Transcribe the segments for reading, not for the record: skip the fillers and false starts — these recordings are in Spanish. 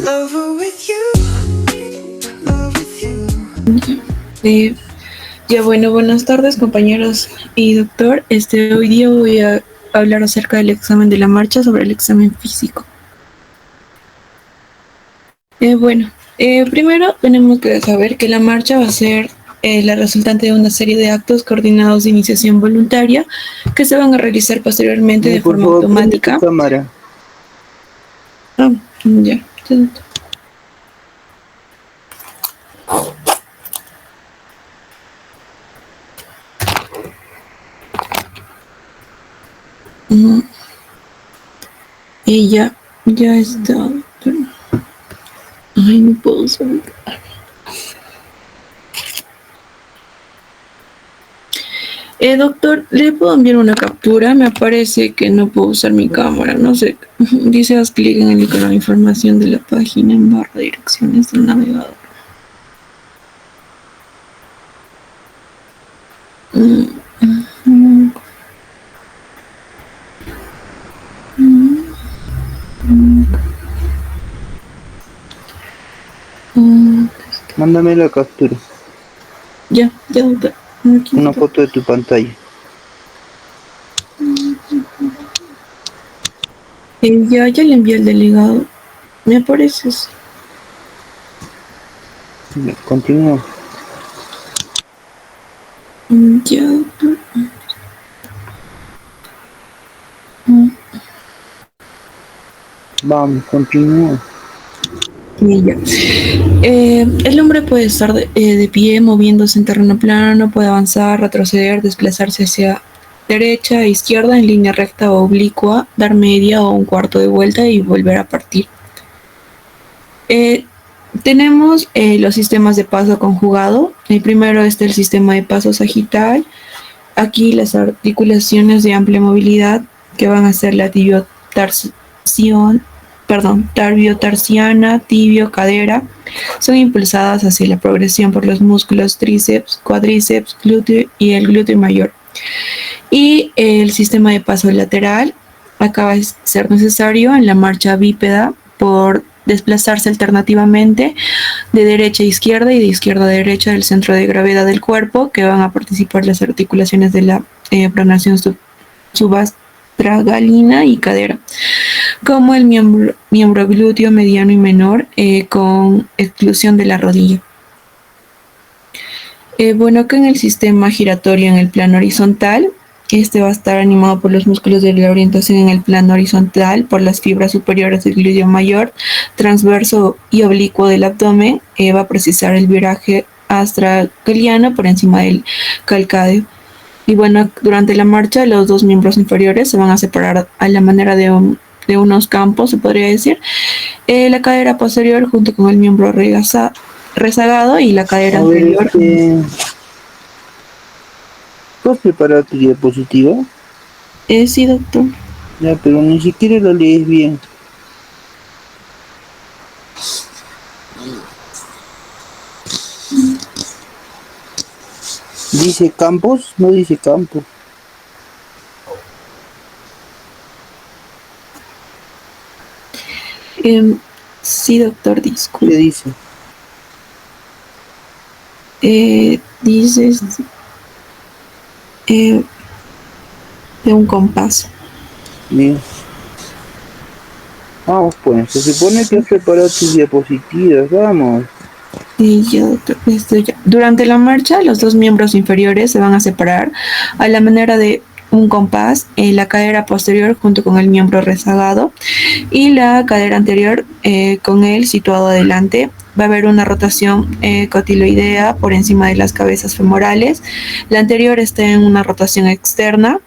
Over with you, love with you. Ya bueno, buenas tardes compañeros y doctor. Hoy día voy a hablar acerca del examen de la marcha sobre el examen físico. Primero tenemos que saber que la marcha va a ser la resultante de una serie de actos coordinados de iniciación voluntaria que se van a realizar posteriormente de Por forma favor, prende tu automática. cámara. Ah, ya. Mm, Y ya está. Ay, no puedo saber. Doctor, ¿le puedo enviar una captura? Me parece que no puedo usar mi cámara, no sé. Dice haz clic en el icono de información de la página en barra de direcciones del navegador. Mm, mm, mm, mm, mm. Mándame la captura. Ya, doctor. Aquí Una está. foto de tu pantalla. Ya le envié al delegado. Me aparece así. Continúa. Ya, doctor. Mm. Vamos, continúa. Y ya. El hombre puede estar de pie, moviéndose en terreno plano, puede avanzar, retroceder, desplazarse hacia derecha e izquierda en línea recta o oblicua, dar media o un cuarto de vuelta y volver a partir. Tenemos los sistemas de paso conjugado. El primero es el sistema de paso sagital. Aquí las articulaciones de amplia movilidad que van a ser la tibiotarsiana, tibio, cadera, son impulsadas hacia la progresión por los músculos tríceps, cuádriceps, glúteo y el glúteo mayor. Y el sistema de paso lateral acaba de ser necesario en la marcha bípeda por desplazarse alternativamente de derecha a izquierda y de izquierda a derecha del centro de gravedad del cuerpo, que van a participar las articulaciones de la pronación subastragalina y cadera, como el miembro glúteo mediano y menor, con exclusión de la rodilla. Acá en el sistema giratorio en el plano horizontal, este va a estar animado por los músculos de la orientación en el plano horizontal, por las fibras superiores del glúteo mayor, transverso y oblicuo del abdomen. Va a precisar el viraje astragaliano por encima del calcáneo. Y durante la marcha los dos miembros inferiores se van a separar a la manera de unos campos, se podría decir. La cadera posterior junto con el miembro rezagado y la cadera anterior. ¿Tú has preparado tu diapositiva? Sí, doctor. Ya, pero ni siquiera lo lees bien. ¿Dice campos? No dice campo. Sí, doctor, disculpe. ¿Qué dice? Dices de un compás. Bien. Vamos pues, se supone que has preparado tus diapositivas, vamos. Ya, doctor, ya. Durante la marcha, los dos miembros inferiores se van a separar a la manera de un compás, la cadera posterior junto con el miembro rezagado y la cadera anterior con él situado adelante. Va a haber una rotación cotiloidea por encima de las cabezas femorales. La anterior está en una rotación externa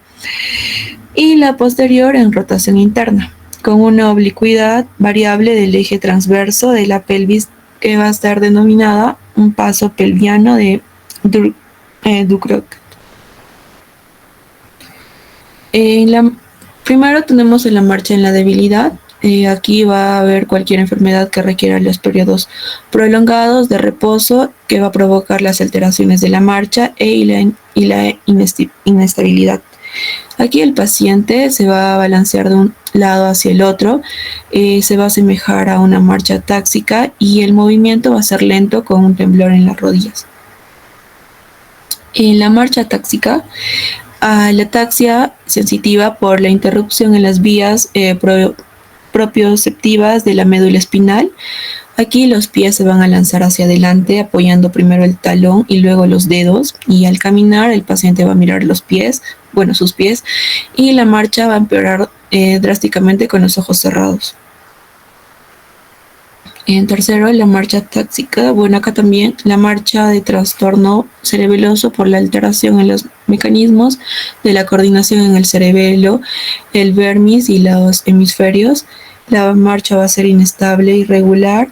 y la posterior en rotación interna, con una oblicuidad variable del eje transverso de la pelvis, que va a estar denominada un paso pelviano de Ducrot. Primero tenemos en la marcha en la debilidad. Aquí va a haber cualquier enfermedad que requiera los periodos prolongados de reposo, que va a provocar las alteraciones de la marcha y la inestabilidad. Aquí el paciente se va a balancear de un lado hacia el otro, se va a asemejar a una marcha táxica y el movimiento va a ser lento con un temblor en las rodillas. En la marcha táxica, la ataxia sensitiva por la interrupción en las vías propioceptivas de la médula espinal. Aquí los pies se van a lanzar hacia adelante, apoyando primero el talón y luego los dedos. Y al caminar, el paciente va a mirar los pies, bueno, sus pies, y la marcha va a empeorar drásticamente con los ojos cerrados. En tercero, la marcha táxica. Bueno, acá también la marcha de trastorno cerebeloso por la alteración en los mecanismos de la coordinación en el cerebelo, el vermis y los hemisferios. La marcha va a ser inestable, irregular.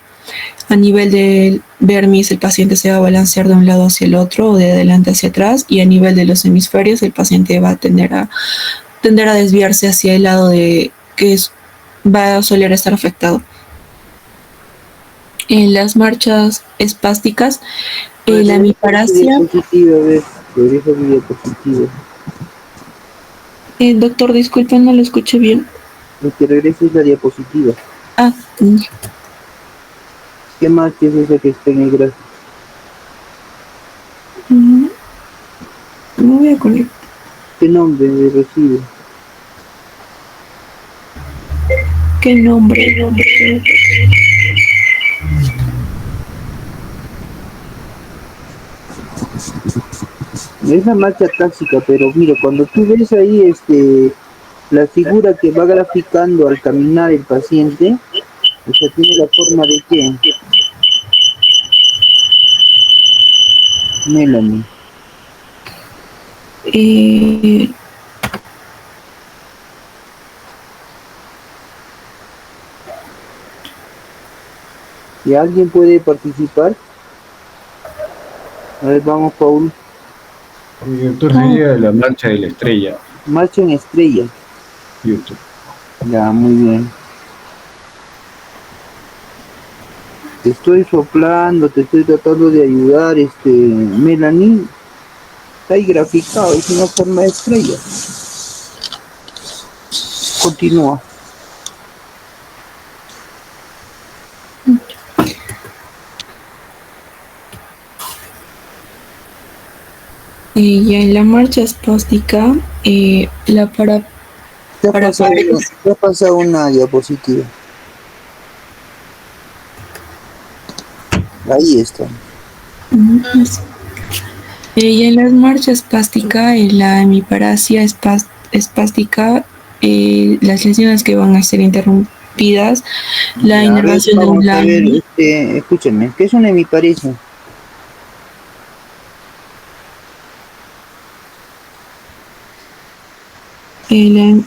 A nivel del vermis, el paciente se va a balancear de un lado hacia el otro o de adelante hacia atrás. Y a nivel de los hemisferios, el paciente va a tender a desviarse hacia el lado va a soler estar afectado. En las marchas espásticas, la hemiparasia. Doctor, disculpe, no lo escuché bien. Que regreses la diapositiva. Ah, ¿Qué más es eso que está en el gráfico? no voy a conectar. ¿Qué nombre recibe? ¿Qué nombre? Es la marcha táxica, pero mira, cuando tú ves ahí la figura que va graficando al caminar el paciente, o sea, tiene la forma de qué? Melanie. ¿Y alguien puede participar? A ver, vamos, Paul. Doctor, sería la marcha de la estrella. Marcha en estrella. YouTube. Ya, muy bien. Te estoy soplando, te estoy tratando de ayudar, Melanie. Está ahí graficado, es una forma de estrella. Continúa. Y en la marcha espástica, la Te ha pasado una diapositiva. Ahí está. Y en las marchas espástica, en la hemiparasia espástica, las lesiones que van a ser interrumpidas, la inervación de un lado. Escúchenme, ¿qué es una hemiparesia? La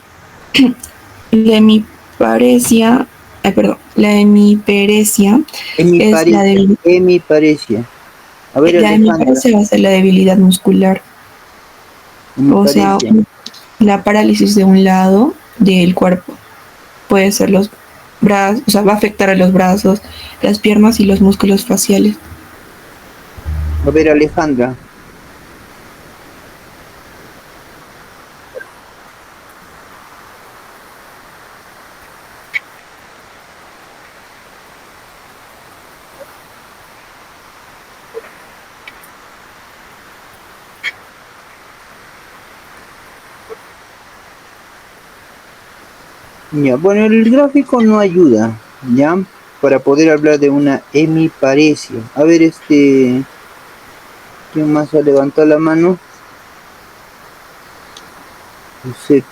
hemiparesia, la hemiparesia es la de hemiparesia. A ver, la hemiparesia va a ser la debilidad muscular. O sea, la parálisis de un lado del cuerpo. Puede ser los brazos, o sea, va a afectar a los brazos, las piernas y los músculos faciales. A ver, Alejandra. Ya, bueno, el gráfico no ayuda, ¿ya? Para poder hablar de una hemiparesia. A ver, ¿quién más ha levantado la mano? José.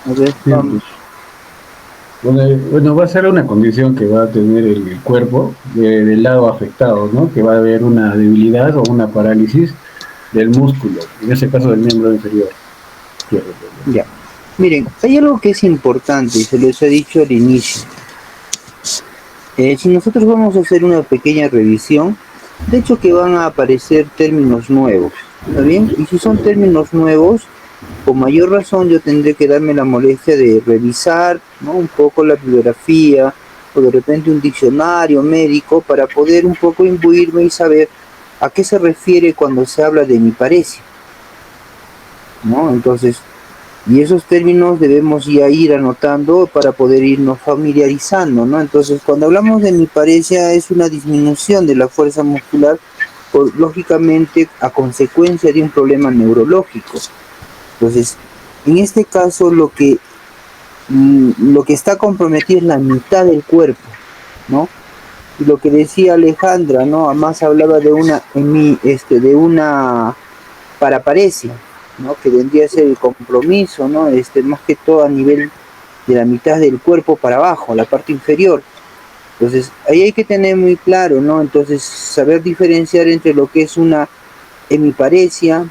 A ver, vamos. Bueno, va a ser una condición que va a tener el cuerpo del lado afectado, ¿no? Que va a haber una debilidad o una parálisis del músculo, en ese caso del miembro inferior. Ya. Miren, hay algo que es importante y se los he dicho al inicio. Si nosotros vamos a hacer una pequeña revisión, de hecho que van a aparecer términos nuevos, ¿está bien? Y si son términos nuevos, con mayor razón yo tendré que darme la molestia de revisar, ¿no?, un poco la bibliografía o de repente un diccionario médico para poder un poco imbuirme y saber a qué se refiere cuando se habla de hemiparesia. ¿no? Entonces, y esos términos debemos ya ir anotando para poder irnos familiarizando, ¿no? Entonces, cuando hablamos de hemiparesia es una disminución de la fuerza muscular, lógicamente a consecuencia de un problema neurológico. Entonces, en este caso lo que está comprometido es la mitad del cuerpo, ¿no? Y lo que decía Alejandra, ¿no? Además hablaba de una paraparesia, ¿no? Que vendría a ser el compromiso, ¿no? Más que todo a nivel de la mitad del cuerpo para abajo, la parte inferior. Entonces, ahí hay que tener muy claro, ¿no? Entonces, saber diferenciar entre lo que es una hemiparesia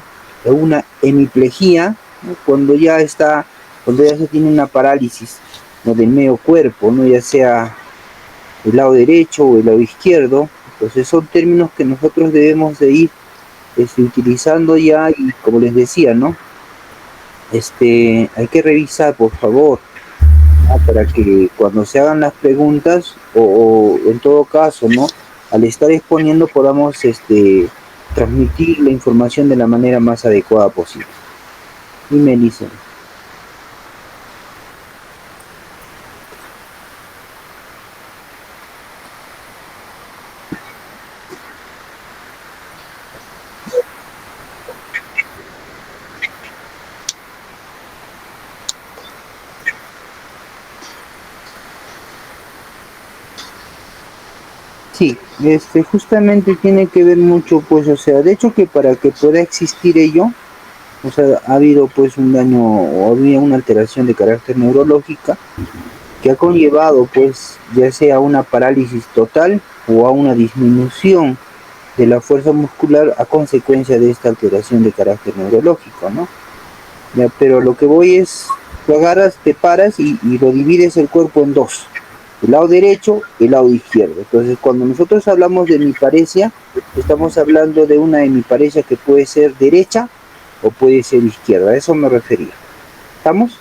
o una hemiplegia, ¿no? Cuando ya se tiene una parálisis, ¿no? Del medio cuerpo, ¿no? Ya sea el lado derecho o el lado izquierdo. Entonces, son términos que nosotros debemos de ir utilizando ya, y como les decía, ¿no? Hay que revisar, por favor, ¿no? Para que cuando se hagan las preguntas, o en todo caso, ¿no? Al estar exponiendo podamos transmitir la información de la manera más adecuada posible. Y Melissa. Sí, justamente tiene que ver mucho, pues, o sea, de hecho que para que pueda existir ello, o sea, ha habido pues un daño o había una alteración de carácter neurológica que ha conllevado pues ya sea a una parálisis total o a una disminución de la fuerza muscular a consecuencia de esta alteración de carácter neurológico, ¿no? Ya, pero lo que voy es, tú agarras, te paras y lo divides el cuerpo en dos, el lado derecho y el lado izquierdo. Entonces, cuando nosotros hablamos de hemiparesia, estamos hablando de una hemiparesia que puede ser derecha o puede ser izquierda, a eso me refería. ¿Estamos?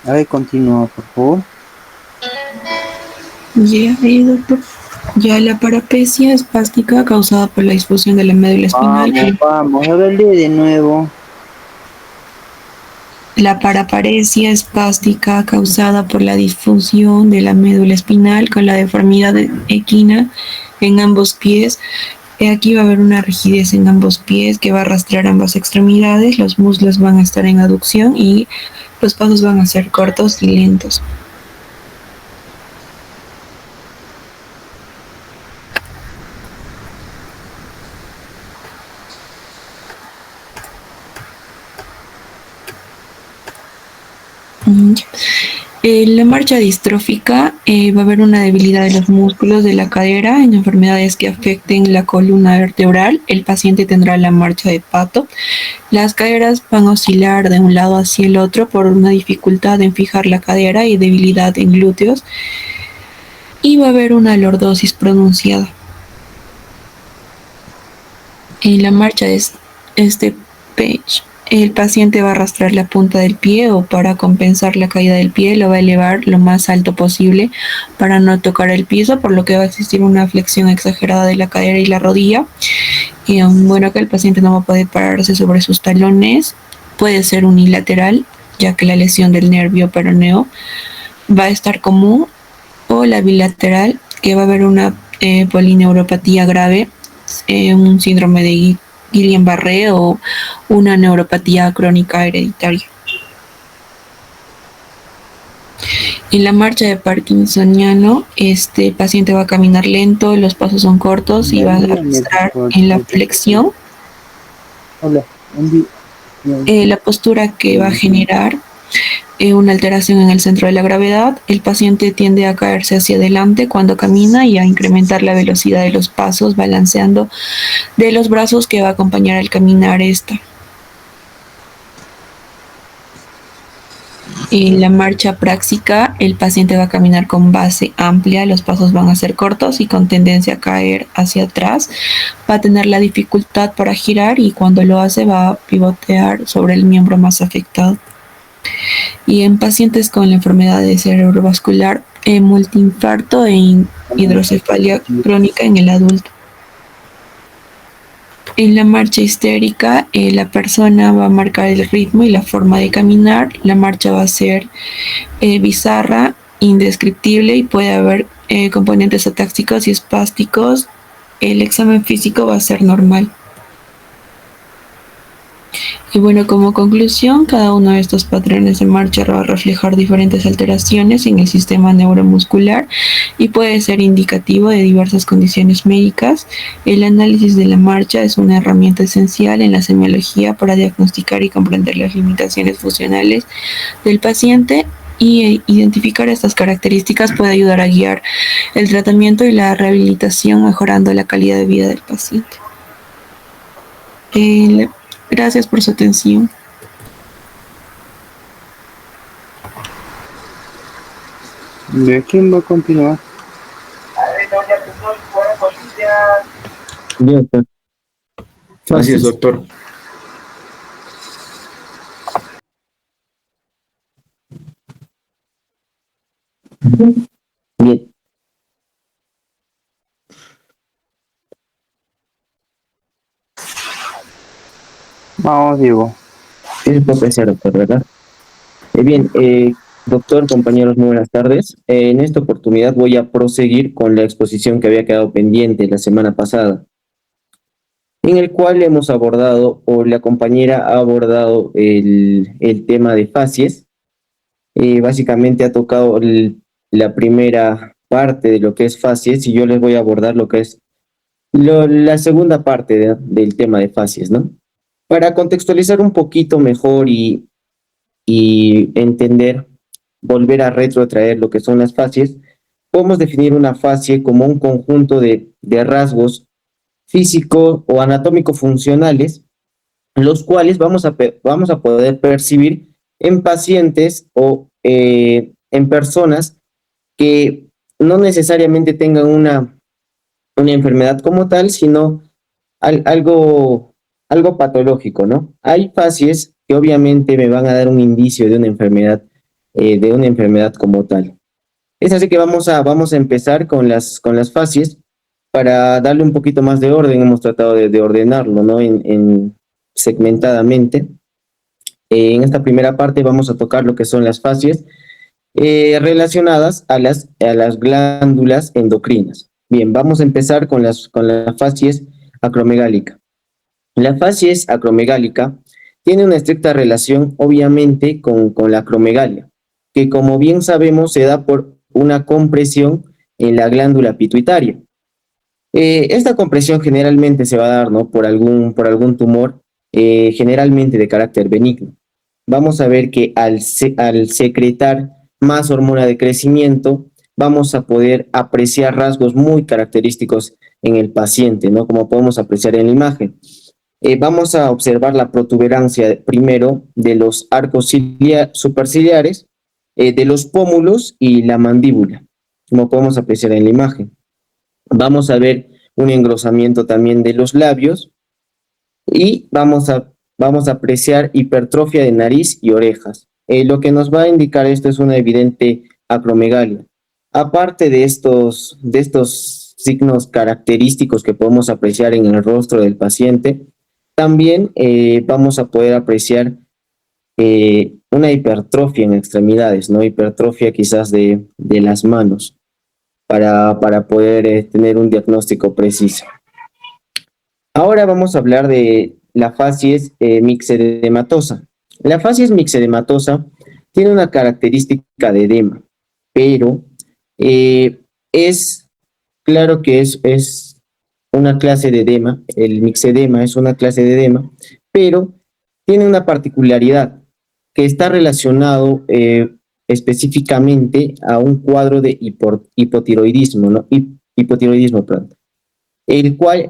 A ver, continúa, por favor. Ya, doctor. Ya la parapesia espástica causada por la disfunción de la médula espinal. Vamos, a verle de nuevo. La paraparesia espástica causada por la disfunción de la médula espinal con la deformidad equina en ambos pies. Aquí va a haber una rigidez en ambos pies que va a arrastrar ambas extremidades, los muslos van a estar en aducción y los pasos van a ser cortos y lentos. La marcha distrófica va a haber una debilidad de los músculos de la cadera en enfermedades que afecten la columna vertebral. El paciente tendrá la marcha de pato. Las caderas van a oscilar de un lado hacia el otro por una dificultad en fijar la cadera y debilidad en glúteos. Y va a haber una lordosis pronunciada. En la marcha de page, el paciente va a arrastrar la punta del pie o para compensar la caída del pie lo va a elevar lo más alto posible para no tocar el piso, por lo que va a existir una flexión exagerada de la cadera y la rodilla. Y bueno, que el paciente no va a poder pararse sobre sus talones, puede ser unilateral, ya que la lesión del nervio peroneo va a estar común, o la bilateral, que va a haber una polineuropatía grave, un síndrome de Guillain-Barré o una neuropatía crónica hereditaria. En la marcha de parkinsoniano, este paciente va a caminar lento, los pasos son cortos y va a arrastrar en la flexión. La postura que va a generar una alteración en el centro de la gravedad. El paciente tiende a caerse hacia adelante cuando camina y a incrementar la velocidad de los pasos, balanceando de los brazos que va a acompañar al caminar esta. En la marcha práxica, el paciente va a caminar con base amplia, los pasos van a ser cortos y con tendencia a caer hacia atrás. Va a tener la dificultad para girar y cuando lo hace va a pivotear sobre el miembro más afectado. Y en pacientes con la enfermedad de cerebrovascular, multiinfarto e hidrocefalia crónica en el adulto. En la marcha histérica, la persona va a marcar el ritmo y la forma de caminar. La marcha va a ser bizarra, indescriptible y puede haber componentes atáxicos y espásticos. El examen físico va a ser normal. Y bueno, como conclusión, cada uno de estos patrones de marcha va a reflejar diferentes alteraciones en el sistema neuromuscular y puede ser indicativo de diversas condiciones médicas. El análisis de la marcha es una herramienta esencial en la semiología para diagnosticar y comprender las limitaciones funcionales del paciente y identificar estas características puede ayudar a guiar el tratamiento y la rehabilitación, mejorando la calidad de vida del paciente. Gracias por su atención. ¿De quién va a continuar? Bien, doctor. Así es, Fácil. doctor. Bien. Vamos, Diego. Sí, puede apreciar, doctor, ¿verdad? Bien, doctor, compañeros, muy buenas tardes. En esta oportunidad voy a proseguir con la exposición que había quedado pendiente la semana pasada, en el cual hemos abordado, o la compañera ha abordado el tema de facies. Básicamente ha tocado la primera parte de lo que es facies y yo les voy a abordar lo que es la segunda parte del tema de facies, ¿no? Para contextualizar un poquito mejor y entender, volver a retrotraer lo que son las facies, podemos definir una facie como un conjunto de rasgos físicos o anatómico-funcionales, los cuales vamos a poder percibir en pacientes o en personas que no necesariamente tengan una enfermedad como tal, sino algo patológico, ¿no? Hay facies que obviamente me van a dar un indicio de una enfermedad como tal. Es así que vamos a empezar con las facies para darle un poquito más de orden. Hemos tratado de ordenarlo, ¿no? En segmentadamente. En esta primera parte vamos a tocar lo que son las facies relacionadas a las glándulas endocrinas. Bien, vamos a empezar con la facies acromegálica. La facies acromegálica tiene una estricta relación, obviamente, con la acromegalia, que como bien sabemos se da por una compresión en la glándula pituitaria. Esta compresión generalmente se va a dar, ¿no?, por algún tumor, generalmente de carácter benigno. Vamos a ver que al secretar más hormona de crecimiento, vamos a poder apreciar rasgos muy característicos en el paciente, ¿no?, como podemos apreciar en la imagen. Vamos a observar la protuberancia primero de los arcos superciliares, de los pómulos y la mandíbula, como podemos apreciar en la imagen. Vamos a ver un engrosamiento también de los labios y vamos a apreciar hipertrofia de nariz y orejas. Lo que nos va a indicar esto es una evidente acromegalia. Aparte de estos signos característicos que podemos apreciar en el rostro del paciente, también vamos a poder apreciar una hipertrofia en extremidades, ¿no? Hipertrofia quizás de las manos, para poder tener un diagnóstico preciso. Ahora vamos a hablar de la facies mixedematosa. La facies mixedematosa tiene una característica de edema, pero es claro que es una clase de edema. El mixedema es una clase de edema, pero tiene una particularidad que está relacionado específicamente a un cuadro de hipotiroidismo, ¿no? Hipotiroidismo, perdón, el cual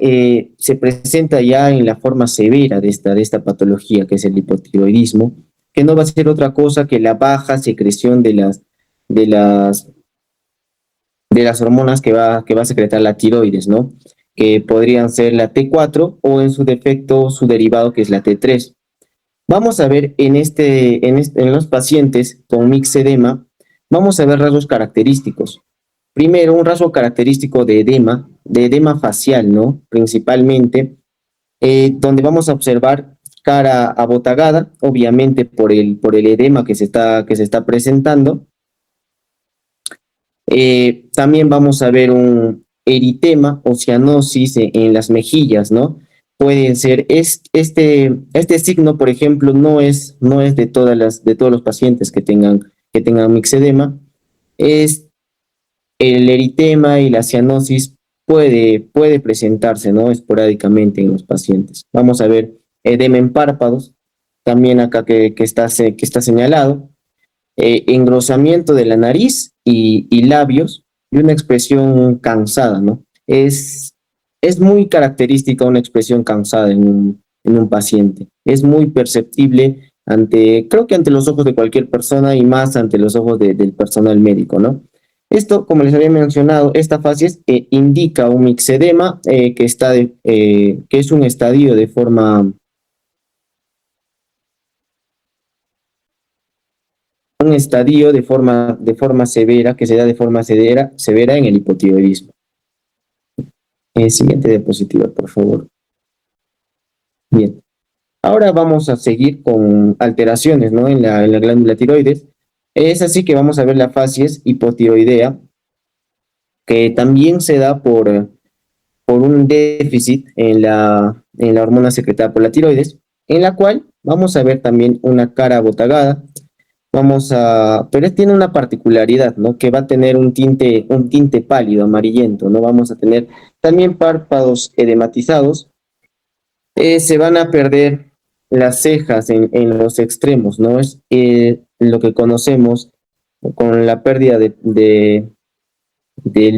se presenta ya en la forma severa de esta patología, que es el hipotiroidismo, que no va a ser otra cosa que la baja secreción de las hormonas que va a secretar la tiroides, ¿no?, que podrían ser la T4 o en su defecto su derivado, que es la T3. Vamos a ver en los pacientes con mixedema, vamos a ver rasgos característicos. Primero, un rasgo característico de edema facial, ¿no?, principalmente, donde vamos a observar cara abotagada, obviamente por el edema que se está presentando. También vamos a ver un eritema o cianosis en las mejillas, ¿no? Pueden ser, este signo, por ejemplo, no es de todos los pacientes que tengan mixedema. Es el eritema y la cianosis puede presentarse, ¿no? Esporádicamente en los pacientes. Vamos a ver edema en párpados, también acá que está señalado, engrosamiento de la nariz y labios y una expresión cansada, ¿no? Es muy característica una expresión cansada en un paciente. Es muy perceptible creo que ante los ojos de cualquier persona y más ante los ojos del personal médico, ¿no? Esto, como les había mencionado, esta fase indica un mixedema que es un estadio de forma severa, que se da de forma severa en el hipotiroidismo. Siguiente diapositiva, por favor. Bien. Ahora vamos a seguir con alteraciones, ¿no? en la glándula tiroides. Es así que vamos a ver la facies hipotiroidea, que también se da por un déficit en la hormona secretada por la tiroides, en la cual vamos a ver también una cara abotagada. Pero tiene una particularidad, ¿no? Que va a tener un tinte pálido, amarillento, ¿no? Vamos a tener también párpados edematizados. Se van a perder las cejas en los extremos, ¿no? Es lo que conocemos con la pérdida del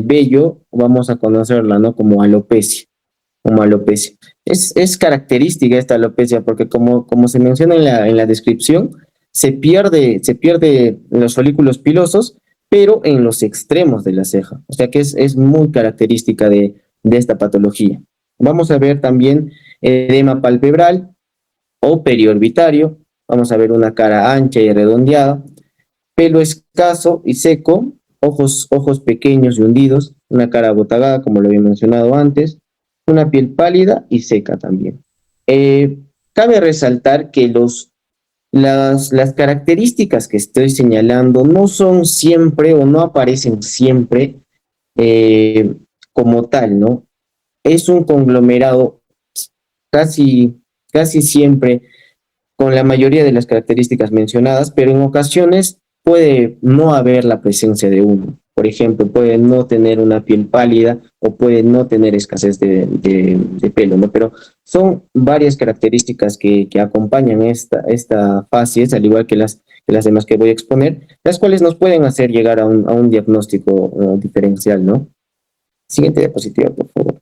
vello, vamos a conocerla, ¿no? Como alopecia. Es característica esta alopecia porque como se menciona en la descripción, se pierde los folículos pilosos, pero en los extremos de la ceja. O sea que es muy característica de esta patología. Vamos a ver también edema palpebral o periorbitario. Vamos a ver una cara ancha y redondeada, pelo escaso y seco, ojos pequeños y hundidos, una cara abotagada, como lo había mencionado antes, una piel pálida y seca también. Cabe resaltar que las características que estoy señalando no son siempre o no aparecen siempre como tal, ¿no? Es un conglomerado casi siempre con la mayoría de las características mencionadas, pero en ocasiones puede no haber la presencia de uno. Por ejemplo, puede no tener una piel pálida o puede no tener escasez de pelo, ¿no? Pero son varias características que acompañan esta facies, al igual que las demás que voy a exponer, las cuales nos pueden hacer llegar a un diagnóstico diferencial, ¿no? Siguiente diapositiva, por favor.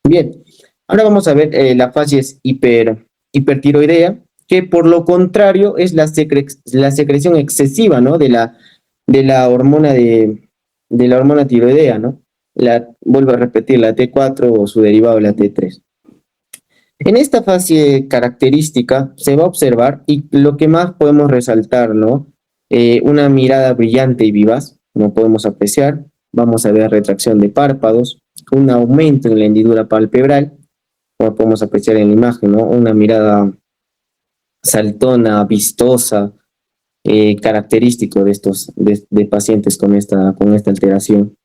Bien, ahora vamos a ver la facies hipertiroidea, que por lo contrario es la secreción excesiva, ¿no? de la hormona tiroidea, ¿no? Vuelvo a repetir, la T4 o su derivado, la T3. En esta fase característica se va a observar, y lo que más podemos resaltar, ¿no? Una mirada brillante y vivaz, como podemos apreciar. Vamos a ver retracción de párpados, un aumento en la hendidura palpebral, como podemos apreciar en la imagen, ¿no? Una mirada saltona, vistosa, característico de pacientes con esta alteración.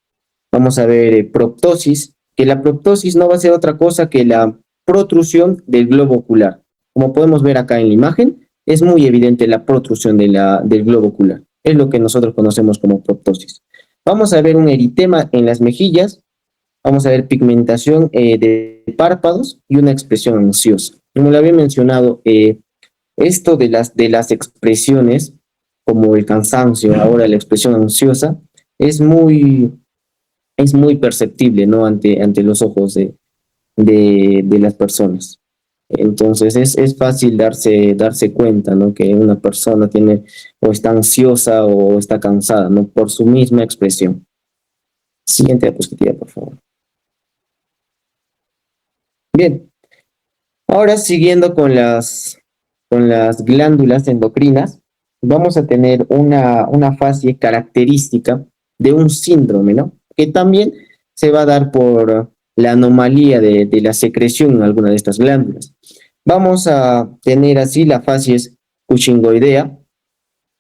Vamos a ver proptosis, que la proptosis no va a ser otra cosa que la protrusión del globo ocular. Como podemos ver acá en la imagen, es muy evidente la protrusión del globo ocular. Es lo que nosotros conocemos como proptosis. Vamos a ver un eritema en las mejillas, vamos a ver pigmentación de párpados y una expresión ansiosa. Como lo había mencionado, esto de las expresiones, como el cansancio, ahora la expresión ansiosa, es muy perceptible, ¿no? ante los ojos de las personas. Entonces es fácil darse cuenta, ¿no? Que una persona tiene o está ansiosa o está cansada, ¿no? Por su misma expresión. Siguiente diapositiva, por favor. Bien. Ahora, siguiendo con las glándulas endocrinas, vamos a tener una fase característica de un síndrome, ¿no? Que también se va a dar por la anomalía de la secreción en alguna de estas glándulas. Vamos a tener así la facies cushingoidea,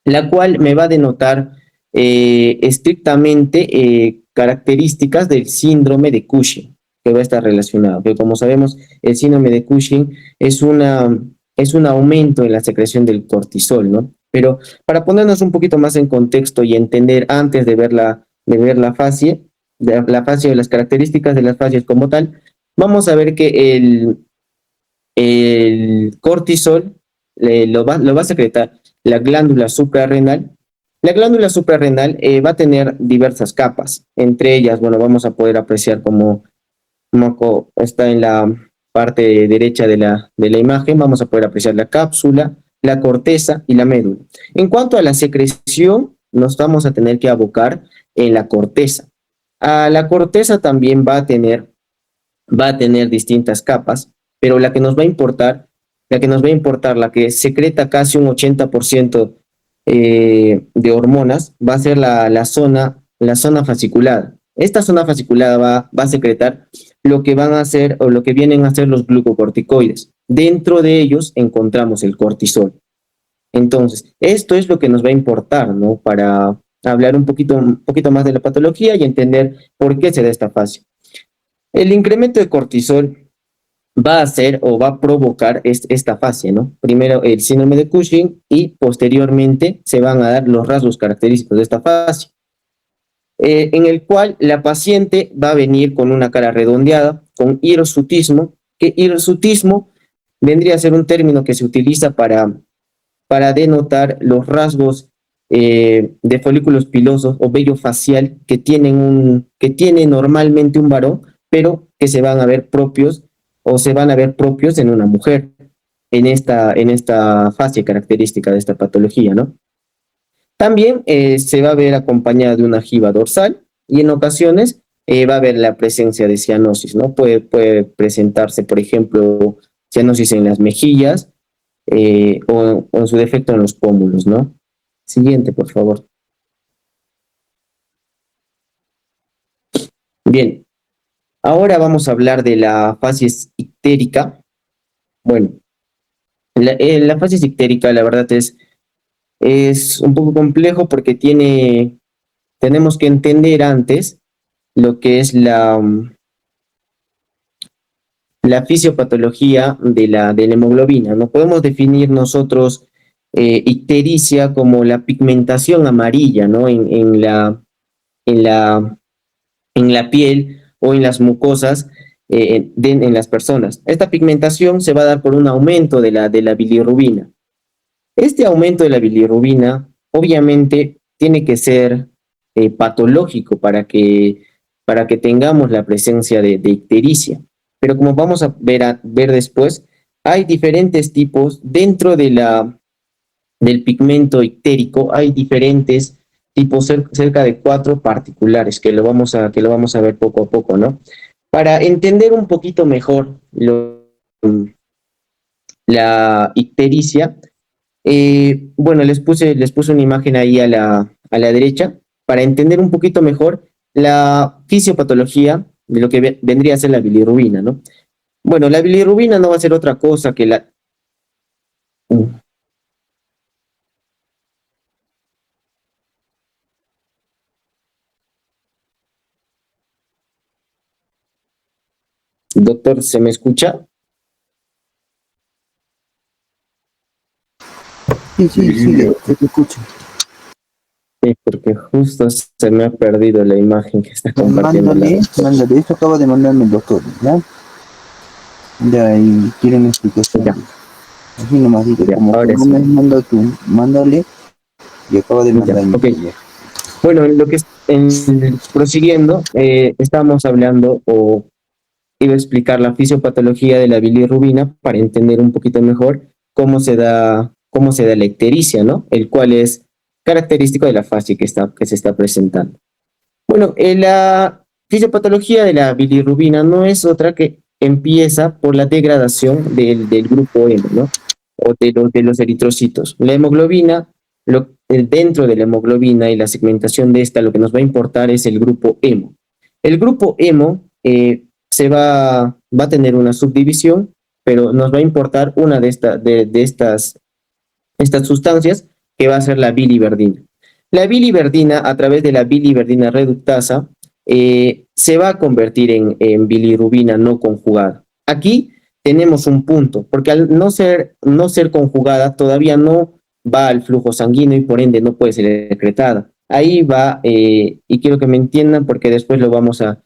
la cual me va a denotar estrictamente características del síndrome de Cushing, que va a estar relacionado. Que como sabemos, el síndrome de Cushing es un aumento en la secreción del cortisol, ¿no? Pero para ponernos un poquito más en contexto y entender antes de ver la facie, de las características de las facies como tal, vamos a ver que el cortisol lo va a secretar la glándula suprarrenal. La glándula suprarrenal va a tener diversas capas. Entre ellas, bueno, vamos a poder apreciar como está en la parte derecha de la imagen, vamos a poder apreciar la cápsula, la corteza y la médula. En cuanto a la secreción, nos vamos a tener que abocar en la corteza. La corteza también va a tener distintas capas, pero la que nos va a importar, la que secreta casi un 80% de hormonas, va a ser la zona fasciculada. Esta zona fasciculada va a secretar lo que van a hacer o lo que vienen a hacer los glucocorticoides. Dentro de ellos encontramos el cortisol. Entonces, esto es lo que nos va a importar, ¿no? Para hablar un poquito más de la patología y entender por qué se da esta fase. El incremento de cortisol va a hacer o va a provocar esta fase, ¿no? Primero el síndrome de Cushing y posteriormente se van a dar los rasgos característicos de esta fase, en el cual la paciente va a venir con una cara redondeada, con hirsutismo, que hirsutismo vendría a ser un término que se utiliza para denotar los rasgos de folículos pilosos o vello facial que tiene normalmente un varón, pero que se van a ver propios en una mujer en esta fase característica de esta patología, ¿no? También se va a ver acompañada de una jiba dorsal y en ocasiones va a haber la presencia de cianosis, ¿no? Puede presentarse, por ejemplo, cianosis en las mejillas o en su defecto en los pómulos, ¿no? Siguiente, por favor. Bien, ahora vamos a hablar de la facies ictérica. Bueno, la facies ictérica, la verdad es un poco complejo porque tenemos que entender antes lo que es la fisiopatología de la hemoglobina. No podemos definir nosotros ictericia como la pigmentación amarilla, ¿no? En la piel o en las mucosas en las personas. Esta pigmentación se va a dar por un aumento de la bilirrubina. Este aumento de la bilirrubina obviamente tiene que ser patológico para que tengamos la presencia de ictericia. Pero como vamos a ver después, hay diferentes tipos dentro del pigmento ictérico, hay diferentes tipos, cerca de 4 particulares que lo vamos a ver poco a poco, ¿no? Para entender un poquito mejor la ictericia, bueno, les puse una imagen ahí a la derecha para entender un poquito mejor la fisiopatología de lo que vendría a ser la bilirrubina, ¿no? Bueno, la bilirrubina no va a ser otra cosa que la... Doctor, ¿se me escucha? Sí, te escucho. Sí, porque justo se me ha perdido la imagen que está compartiendo. Mándale, esto acaba de mandarme el doctor, ¿ya? Ya, y quieren explicación. Ya. Así nomás digo, Ya, como ahora no sí. me has mandado tú, mándale, y acaba de mandarme. Ok. Bueno, prosiguiendo, estábamos hablando o iba a explicar la fisiopatología de la bilirrubina para entender un poquito mejor cómo se da la ictericia, ¿no? El cual es característico de la fase que se está presentando. Bueno, la fisiopatología de la bilirrubina no es otra que empieza por la degradación del grupo hemo, ¿no? O de los eritrocitos. La hemoglobina, dentro de la hemoglobina y la segmentación de esta, lo que nos va a importar es el grupo hemo. El grupo hemo va a tener una subdivisión, pero nos va a importar una de estas sustancias, que va a ser la biliverdina. La biliverdina, a través de la biliverdina reductasa, se va a convertir en bilirrubina no conjugada. Aquí tenemos un punto, porque al no ser conjugada, todavía no va al flujo sanguíneo y por ende no puede ser secretada. Ahí va, y quiero que me entiendan porque después lo vamos a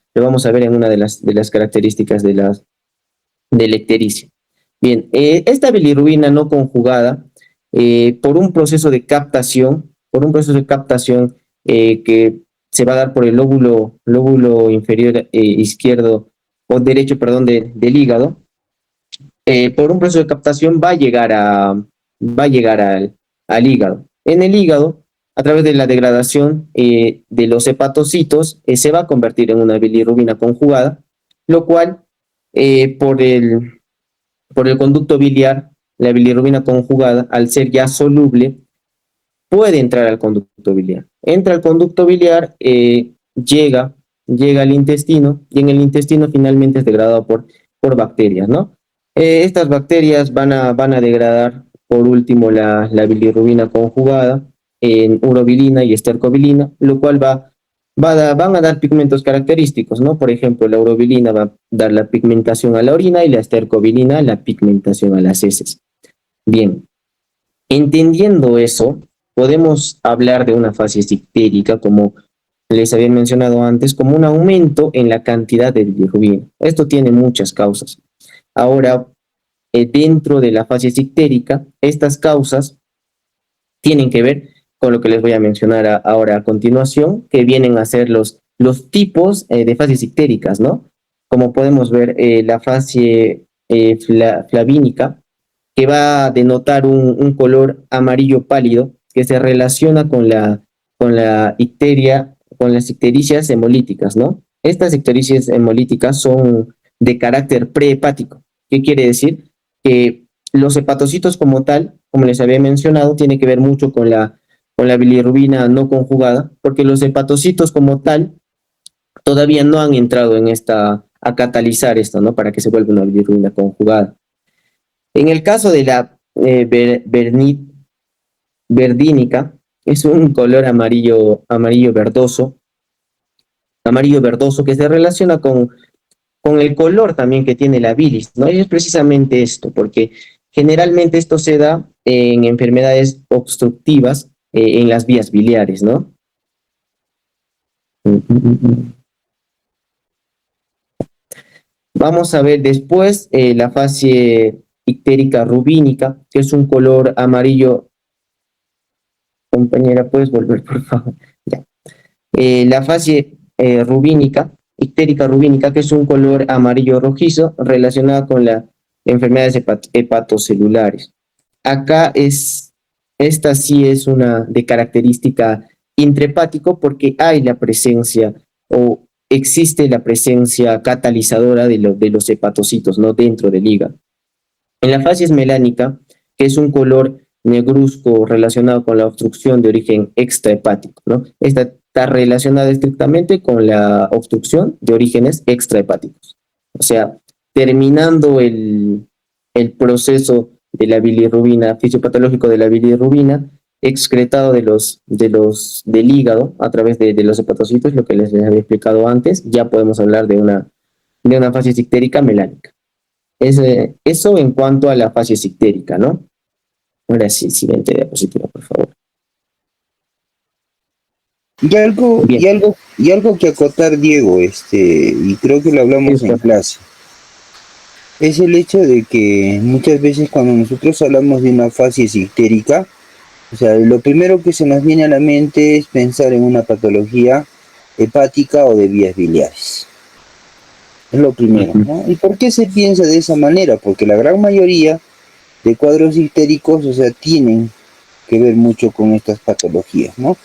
ver en una de las características de la ictericia. Bien, esta bilirrubina no conjugada, por un proceso de captación, que se va a dar por el lóbulo inferior izquierdo o derecho, perdón, del hígado, por un proceso de captación va a llegar al hígado. En el hígado, a través de la degradación de los hepatocitos, se va a convertir en una bilirrubina conjugada, lo cual por el conducto biliar, la bilirrubina conjugada, al ser ya soluble, puede entrar al conducto biliar. Entra al conducto biliar, llega al intestino, y en el intestino finalmente es degradado por bacterias, ¿no? Estas bacterias van a degradar, por último, la bilirrubina conjugada en urobilina y estercobilina, lo cual van a dar pigmentos característicos, ¿no? Por ejemplo, la urobilina va a dar la pigmentación a la orina y la estercobilina la pigmentación a las heces. Bien, entendiendo eso, podemos hablar de una fase ictérica, como les había mencionado antes, como un aumento en la cantidad de bilirrubina. Esto tiene muchas causas. Ahora, dentro de la fase ictérica, estas causas tienen que ver con lo que les voy a mencionar ahora a continuación, que vienen a ser los tipos de fases ictéricas, ¿no? Como podemos ver, la fase flavínica, que va a denotar un color amarillo pálido, que se relaciona con la icteria, con las ictericias hemolíticas, ¿no? Estas ictericias hemolíticas son de carácter prehepático. ¿Qué quiere decir? Que los hepatocitos como tal, como les había mencionado, tiene que ver mucho con la bilirrubina no conjugada, porque los hepatocitos como tal todavía no han entrado a catalizar esto, ¿no? Para que se vuelva una bilirrubina conjugada. En el caso de la verdínica, es un color amarillo verdoso, que se relaciona con el color también que tiene la bilis, ¿no? Y es precisamente esto, porque generalmente esto se da en enfermedades obstructivas en las vías biliares, ¿no? Vamos a ver después la fase ictérica rubínica, que es un color amarillo. Compañera, ¿puedes volver, por favor? Ya. La fase ictérica rubínica, que es un color amarillo rojizo, relacionada con las enfermedades hepatocelulares. Acá esta sí es una de característica intrahepático, porque hay la presencia o existe la presencia catalizadora de los hepatocitos, ¿no? Dentro del hígado. En la fase esmelánica, que es un color negruzco relacionado con la obstrucción de origen extrahepático, ¿no? Esta está relacionada estrictamente con la obstrucción de orígenes extrahepáticos. O sea, terminando el proceso de la bilirrubina, fisiopatológico de la bilirrubina, excretado del hígado a través de los hepatocitos, lo que les había explicado antes, ya podemos hablar de una fase ictérica melánica. Eso en cuanto a la fase ictérica, ¿no? Ahora sí, siguiente diapositiva, por favor. Y algo que acotar, Diego, y creo que lo hablamos en clase, es el hecho de que muchas veces cuando nosotros hablamos de una fase ictérica, o sea, lo primero que se nos viene a la mente es pensar en una patología hepática o de vías biliares. Es lo primero, ¿no? ¿Y por qué se piensa de esa manera? Porque la gran mayoría de cuadros ictéricos, o sea, tienen que ver mucho con estas patologías, ¿no?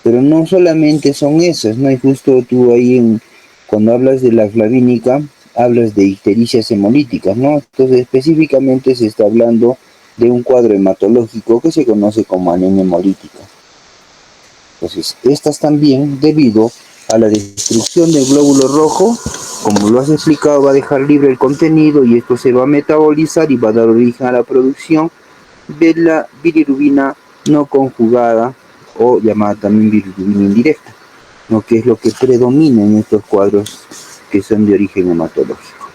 Pero no solamente son esas, ¿no? Y justo tú ahí, cuando hablas de la flavínica, hablas de ictericias hemolíticas, ¿no? Entonces, específicamente se está hablando de un cuadro hematológico que se conoce como anemia hemolítica. Entonces, estas también debido a la destrucción del glóbulo rojo, como lo has explicado, va a dejar libre el contenido y esto se va a metabolizar y va a dar origen a la producción de la bilirrubina no conjugada o llamada también bilirrubina indirecta, ¿no? Que es lo que predomina en estos cuadros que son de origen hematológico,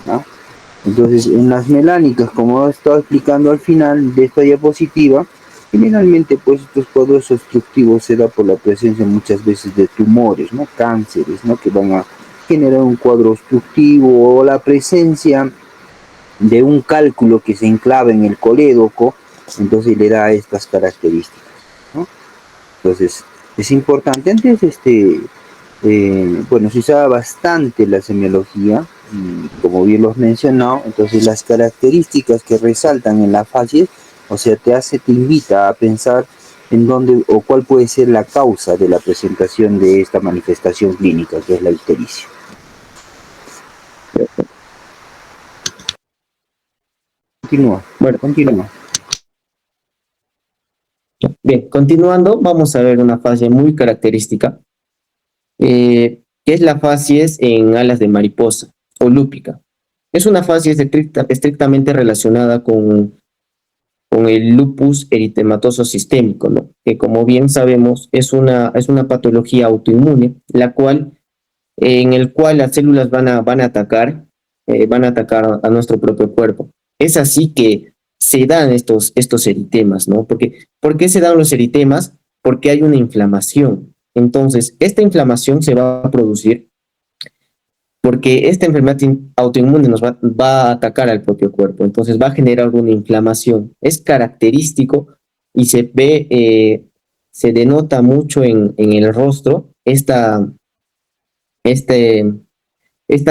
¿no? Entonces, en las melánicas, como he estado explicando al final de esta diapositiva, generalmente pues estos cuadros obstructivos se da por la presencia muchas veces de tumores, ¿no? Cánceres, ¿no? Que van a generar un cuadro obstructivo, o la presencia de un cálculo que se enclava en el colédoco, entonces le da estas características, ¿no? Entonces, es importante, antes bueno, se usaba bastante la semiología, y como bien lo has mencionado, entonces las características que resaltan en la facies, o sea, te invita a pensar en dónde o cuál puede ser la causa de la presentación de esta manifestación clínica, que es la ictericia. Continúa. Bien, continuando, vamos a ver una fase muy característica, que es la facies en alas de mariposa o lúpica. Es una facies estrictamente relacionada con el lupus eritematoso sistémico, ¿no? Que como bien sabemos es una patología autoinmune, en el cual las células van a atacar a nuestro propio cuerpo. Es así que se dan estos eritemas, ¿no? ¿Por qué se dan los eritemas? Porque hay una inflamación. Entonces, esta inflamación se va a producir porque esta enfermedad autoinmune nos va a atacar al propio cuerpo, entonces va a generar una inflamación. Es característico y se denota mucho en el rostro esta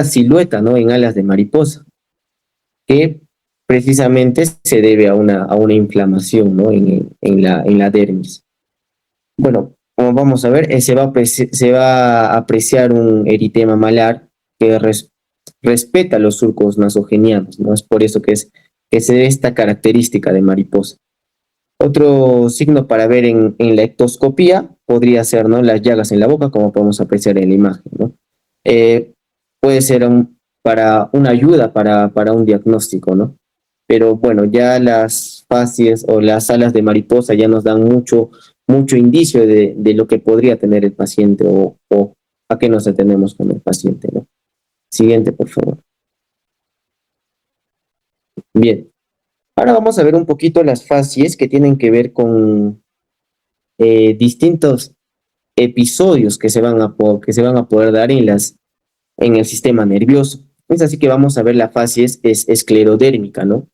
silueta, ¿no? En alas de mariposa, que precisamente se debe a una inflamación, ¿no? En la dermis. Bueno, como vamos a ver, se va a apreciar un eritema malar que respeta los surcos nasogenianos, ¿no? Es por eso que se ve esta característica de mariposa. Otro signo para ver en la ectoscopía podría ser, ¿no? Las llagas en la boca, como podemos apreciar en la imagen, ¿no? Puede ser para una ayuda para un diagnóstico, ¿no? Pero bueno, ya las facies o las alas de mariposa ya nos dan mucho indicio de lo que podría tener el paciente o a qué nos atenemos con el paciente, ¿no? Siguiente, por favor. Bien. Ahora vamos a ver un poquito las facies que tienen que ver con distintos episodios que se van a poder dar en el sistema nervioso. Es así que vamos a ver la facies es esclerodérmica, ¿no?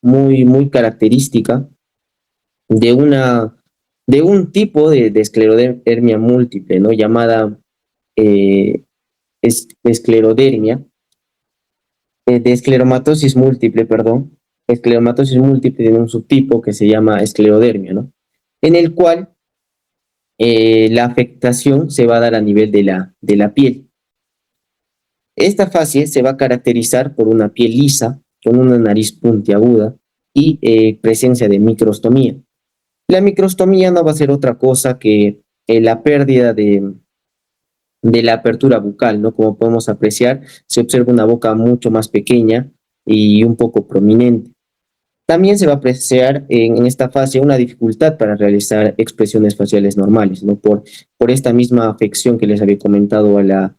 Muy característica de un tipo de esclerodermia múltiple, ¿no? Llamada esclerodermia, de escleromatosis múltiple, perdón. Escleromatosis múltiple tiene un subtipo que se llama esclerodermia, ¿no? En el cual la afectación se va a dar a nivel de la piel. Esta fase se va a caracterizar por una piel lisa, con una nariz puntiaguda y presencia de microstomía. La microstomía no va a ser otra cosa que la pérdida de la apertura bucal, ¿no? Como podemos apreciar, se observa una boca mucho más pequeña y un poco prominente. También se va a apreciar en esta fase una dificultad para realizar expresiones faciales normales, ¿no? Por esta misma afección que les había comentado a la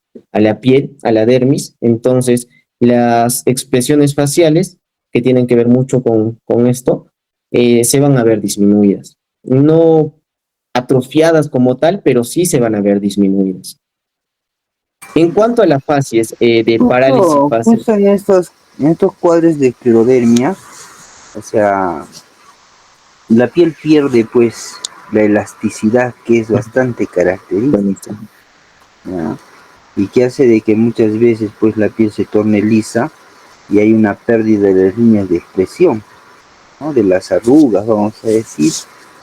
piel, a la dermis. Entonces, las expresiones faciales, que tienen que ver mucho con esto, se van a ver disminuidas. No atrofiadas como tal, pero sí se van a ver disminuidas. En cuanto a las fases de parálisis facial. Justo en estos cuadros de esclerodermia, o sea, la piel pierde pues la elasticidad que es bastante característica, ¿ya? Y que hace de que muchas veces pues la piel se torne lisa y hay una pérdida de las líneas de expresión, ¿no? De las arrugas, vamos a decir,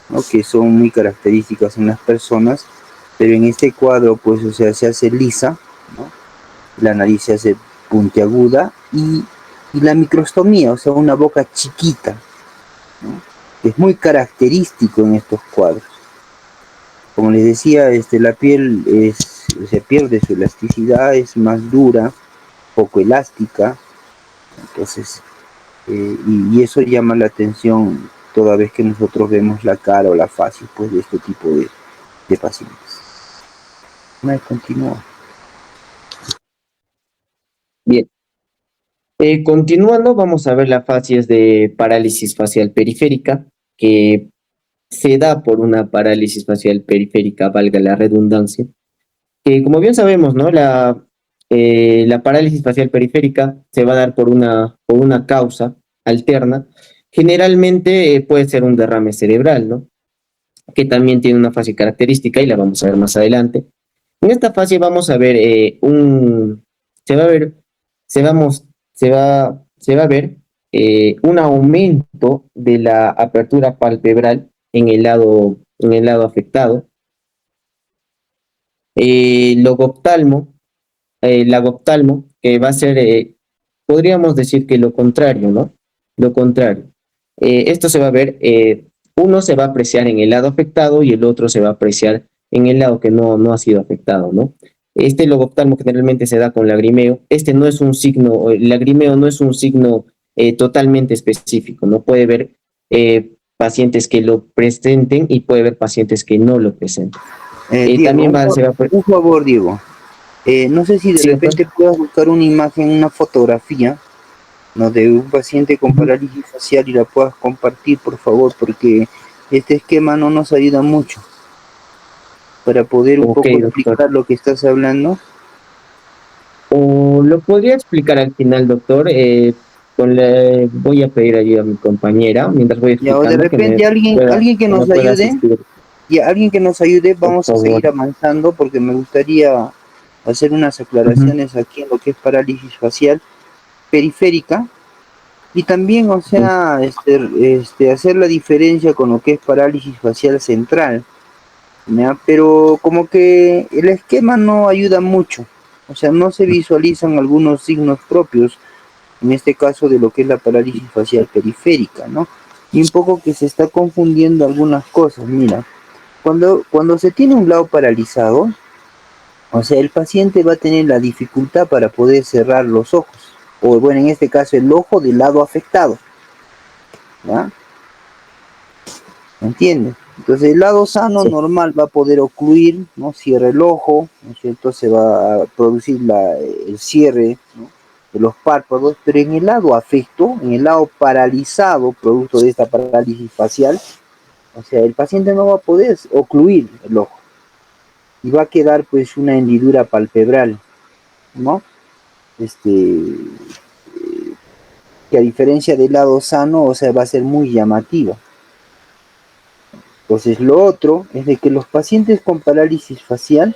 ¿no? Que son muy características en las personas, pero en este cuadro pues, o sea, se hace lisa, ¿no? La nariz se hace puntiaguda y la microstomía, o sea, una boca chiquita, ¿no? Es muy característico en estos cuadros. Como les decía, la piel es se pierde su elasticidad, es más dura, poco elástica. Entonces, y eso llama la atención toda vez que nosotros vemos la cara o la faz pues, de este tipo de pacientes. Me continúa. Bien. Continuando, vamos a ver las fases de parálisis facial periférica, que se da por una parálisis facial periférica, valga la redundancia, que como bien sabemos, ¿no? La parálisis facial periférica se va a dar por una causa alterna. Generalmente puede ser un derrame cerebral, ¿no? Que también tiene una fase característica y la vamos a ver más adelante. En esta fase vamos a ver se va a ver, se va a ver un aumento de la apertura palpebral en el lado afectado. Logoptalmo, lagoptalmo, que va a ser, podríamos decir que lo contrario, ¿no? Lo contrario. Esto se va a ver, uno se va a apreciar en el lado afectado y el otro se va a apreciar en el lado que no ha sido afectado, ¿no? Este logoptalmo generalmente se da con lagrimeo. Este no es un signo, el lagrimeo no es un signo totalmente específico, ¿no? Puede haber pacientes que lo presenten y puede haber pacientes que no lo presenten. Diego, También se va a... un favor, Diego. No sé si de Sí, repente puedas buscar una imagen, una fotografía, ¿no? De un paciente con parálisis facial y la puedas compartir, por favor, porque este esquema no nos ayuda mucho para poder un Ok, poco doctor. explicar lo que estás hablando. O lo podría explicar al final, doctor. Voy a pedir ayuda a mi compañera mientras voy Ya, o de explicando repente alguien que que me nos pueda ayude, asistir, y alguien que nos ayude, por vamos a favor. seguir avanzando porque me gustaría hacer unas Ujú. aclaraciones aquí en lo que es parálisis facial periférica y también, o Sí, sea, hacer la diferencia con lo que es parálisis facial central, ¿ya? Pero como que el esquema no ayuda mucho, o sea, no se visualizan algunos signos propios, en este caso de lo que es la parálisis facial periférica, ¿no? Y un poco que se está confundiendo algunas cosas, mira, cuando se tiene un lado paralizado, o sea, el paciente va a tener la dificultad para poder cerrar los ojos, o bueno, en este caso el ojo del lado afectado, ¿ya? ¿Entiendes? Entonces el lado sano sí, normal va a poder ocluir, ¿no? Cierra el ojo, ¿no es cierto? Se va a producir el cierre, ¿no? De los párpados, pero en el lado afecto, en el lado paralizado, producto de esta parálisis facial, o sea, el paciente no va a poder ocluir el ojo y va a quedar pues una hendidura palpebral, ¿no? Que a diferencia del lado sano, o sea, va a ser muy llamativa. Entonces, lo otro es de que los pacientes con parálisis facial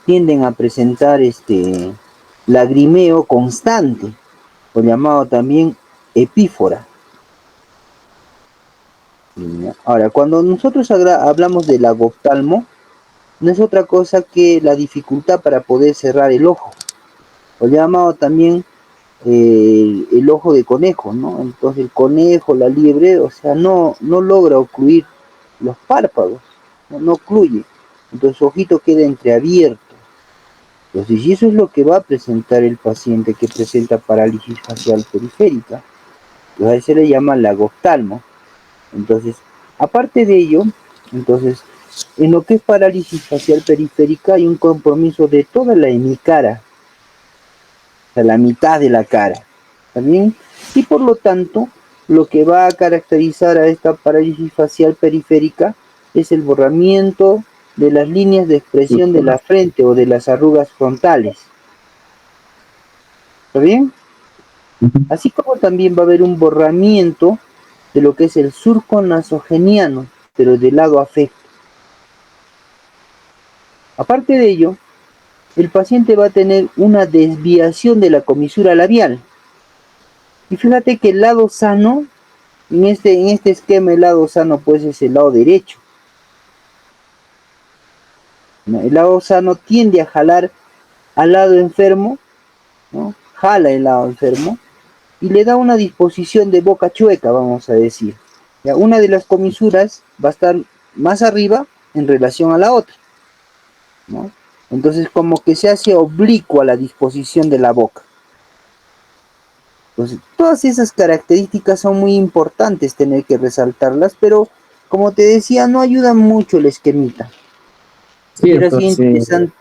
tienden a presentar lagrimeo constante, o llamado también epífora. Ahora, cuando nosotros hablamos del lagoftalmo, no es otra cosa que la dificultad para poder cerrar el ojo, o llamado también el ojo de conejo, ¿no? Entonces el conejo, la liebre, o sea, no logra ocluir los párpados, no ocluye, entonces su ojito queda entreabierto. Entonces, y eso es lo que va a presentar el paciente que presenta parálisis facial periférica. Entonces, a ese le llama lagoftalmo. Entonces, aparte de ello, entonces, en lo que es parálisis facial periférica hay un compromiso de toda la hemicara, o sea, la mitad de la cara. ¿También? Y por lo tanto, lo que va a caracterizar a esta parálisis facial periférica es el borramiento de las líneas de expresión de la frente o de las arrugas frontales. ¿Está bien? ujú, Así como también va a haber un borramiento de lo que es el surco nasogeniano, pero del lado afecto. Aparte de ello, el paciente va a tener una desviación de la comisura labial. Y fíjate que el lado sano, en este esquema, el lado sano pues es el lado derecho. ¿No? El lado sano tiende a jalar al lado enfermo, ¿no? Jala el lado enfermo y le da una disposición de boca chueca, vamos a decir. ¿Ya? Una de las comisuras va a estar más arriba en relación a la otra. ¿no? Entonces como que se hace oblicua la disposición de la boca. Entonces, todas esas características son muy importantes tener que resaltarlas, pero como te decía, no ayuda mucho el esquemita. Sí, Hubiera doctor, sido sí. interesante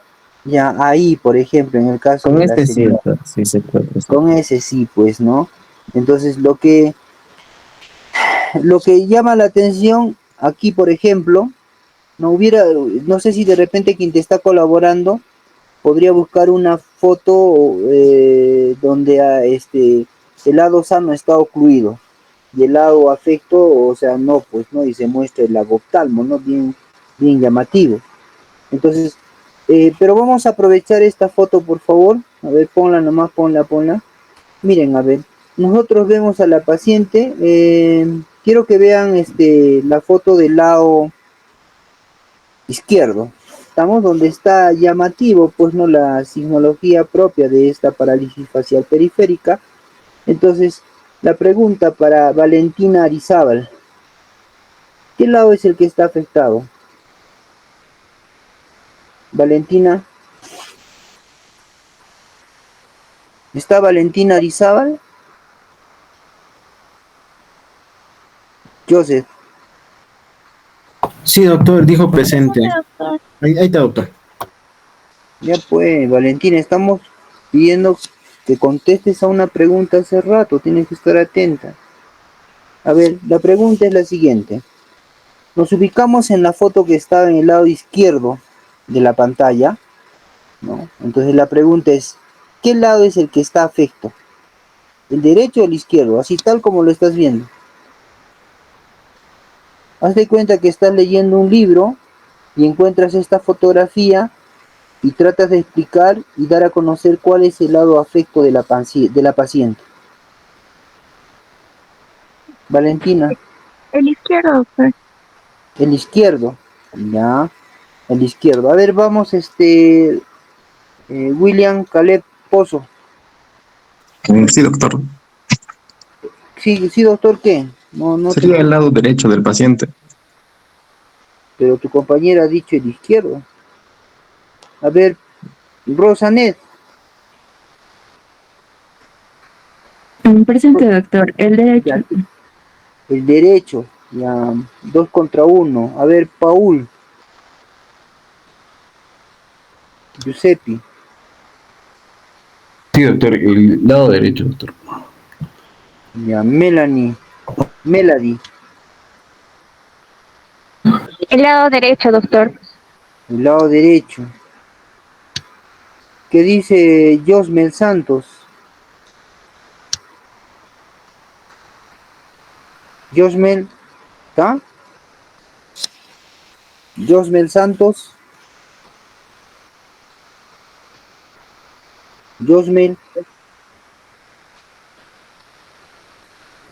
ya ahí, por ejemplo, en el caso Con de la este sí, señora, doctor, sí se puede. Sí. con ese sí, pues, ¿no? Entonces, lo que llama la atención aquí, por ejemplo, no sé si de repente quien te está colaborando podría buscar una foto donde el lado sano está ocluido y el lado afecto, o sea, no, pues, ¿no? Y se muestra el lagoptalmo, ¿no? Bien, bien llamativo. Entonces, pero vamos a aprovechar esta foto, por favor. A ver, ponla nomás, ponla. Miren, a ver, nosotros vemos a la paciente. Quiero que vean la foto del lado izquierdo. Estamos donde está llamativo, pues no la signología propia de esta parálisis facial periférica. Entonces, la pregunta para Valentina Arizábal, ¿qué lado es el que está afectado? Valentina, ¿está Valentina Arizábal? Joseph, Sí, doctor, dijo presente. Ahí está, doctor. ya pues, Valentina, estamos pidiendo que contestes a una pregunta hace rato, tienes que estar atenta. A ver, la pregunta es la siguiente. Nos ubicamos en la foto que está en el lado izquierdo de la pantalla, ¿no? Entonces la pregunta es, ¿qué lado es el que está afecto? ¿El derecho o el izquierdo? Así tal como lo estás viendo. Haz de cuenta que estás leyendo un libro y encuentras esta fotografía y tratas de explicar y dar a conocer cuál es el lado afecto de la paciente. Valentina, El izquierdo, doctor. el izquierdo, ya, el izquierdo. A ver, vamos, William Caleb Pozo. Sí, doctor. Sí, sí, doctor, ¿qué? No, no te Sería el lado derecho del paciente. pero tu compañera ha dicho el izquierdo. A ver, Rosanet, Presente, doctor. El derecho. ya, el derecho, ya, 2 contra 1. A ver, Paul, Giuseppe, Sí, doctor, el lado derecho, doctor. ya, Melody, El lado derecho, doctor. el lado derecho. ¿Qué dice Josmel Santos? Josmel, ¿está? Josmel Santos, Josmel,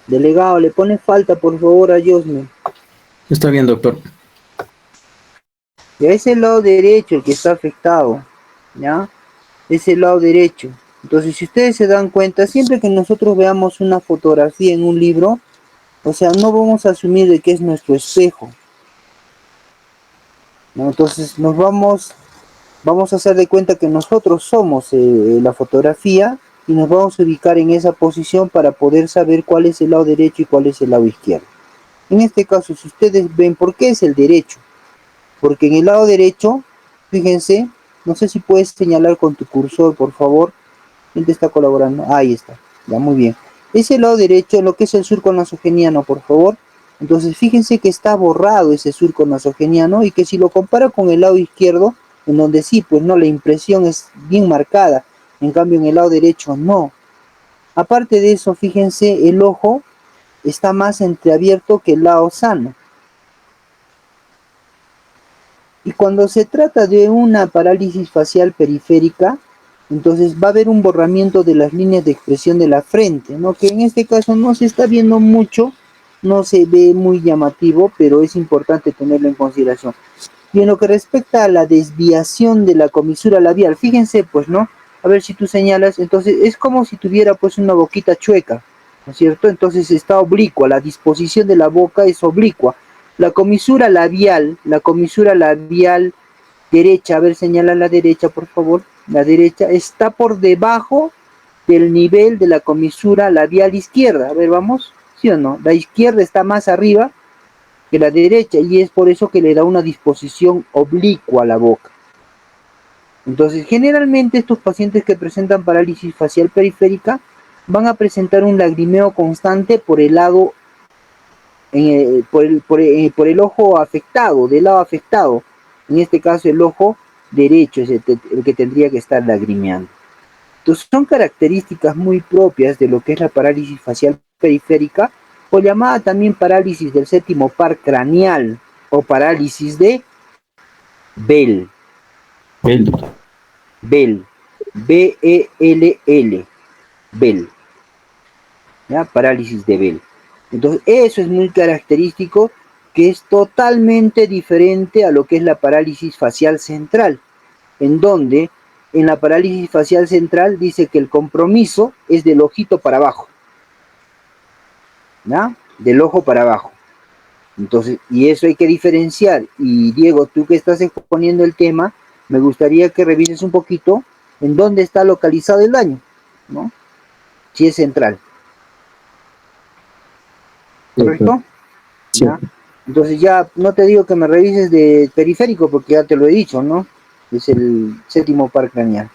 delegado, le pone falta por favor a Josmel. Está bien, doctor. Ya es el lado derecho el que está afectado, ¿ya? Es el lado derecho. Entonces, si ustedes se dan cuenta, siempre que nosotros veamos una fotografía en un libro, o sea, no vamos a asumir de que es nuestro espejo, ¿no? Entonces, vamos a hacer de cuenta que nosotros somos la fotografía y nos vamos a ubicar en esa posición para poder saber cuál es el lado derecho y cuál es el lado izquierdo. En este caso, si ustedes ven, ¿por qué es el derecho? Porque en el lado derecho, fíjense, no sé si puedes señalar con tu cursor, por favor. ¿Quién te está colaborando? Ahí está, ya muy bien. Ese lado derecho, lo que es el surco nasogeniano, por favor. Entonces, fíjense que está borrado ese surco nasogeniano y que si lo comparo con el lado izquierdo, en donde sí, pues no, la impresión es bien marcada. En cambio, en el lado derecho, no. Aparte de eso, fíjense, el ojo está más entreabierto que el lado sano. Y cuando se trata de una parálisis facial periférica, entonces va a haber un borramiento de las líneas de expresión de la frente, ¿no? Que en este caso no se está viendo mucho, no se ve muy llamativo, pero es importante tenerlo en consideración. Y en lo que respecta a la desviación de la comisura labial, fíjense, pues, ¿no? A ver si tú señalas, entonces es como si tuviera pues una boquita chueca, ¿no es cierto? Entonces está oblicua, la disposición de la boca es oblicua. La comisura labial derecha, a ver, señala la derecha, por favor. La derecha está por debajo del nivel de la comisura labial izquierda. A ver, vamos, ¿sí o no? La izquierda está más arriba que la derecha y es por eso que le da una disposición oblicua a la boca. Entonces, generalmente estos pacientes que presentan parálisis facial periférica van a presentar un lagrimeo constante por el lado, por el ojo afectado, del lado afectado. En este caso, el ojo derecho es el que tendría que estar lagrimeando. Entonces, son características muy propias de lo que es la parálisis facial periférica, o llamada también parálisis del séptimo par craneal, o parálisis de Bell. El doctor. Bell. B-E-L-L. Bell. ¿Ya? Parálisis de Bell. Entonces, eso es muy característico, que es totalmente diferente a lo que es la parálisis facial central, en donde en la parálisis facial central dice que el compromiso es del ojito para abajo, ¿ya? Del ojo para abajo. Entonces, y eso hay que diferenciar. Y Diego, tú que estás exponiendo el tema, me gustaría que revises un poquito en dónde está localizado el daño, ¿no? Si es central. ¿Correcto? Sí. ¿Ya? Entonces ya no te digo que me revises de periférico porque ya te lo he dicho, ¿no? Es el séptimo par craneal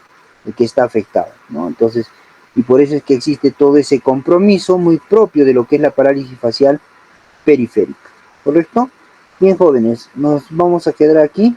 el que está afectado, ¿no? Entonces, y por eso es que existe todo ese compromiso muy propio de lo que es la parálisis facial periférica, ¿correcto? Bien, jóvenes, nos vamos a quedar aquí.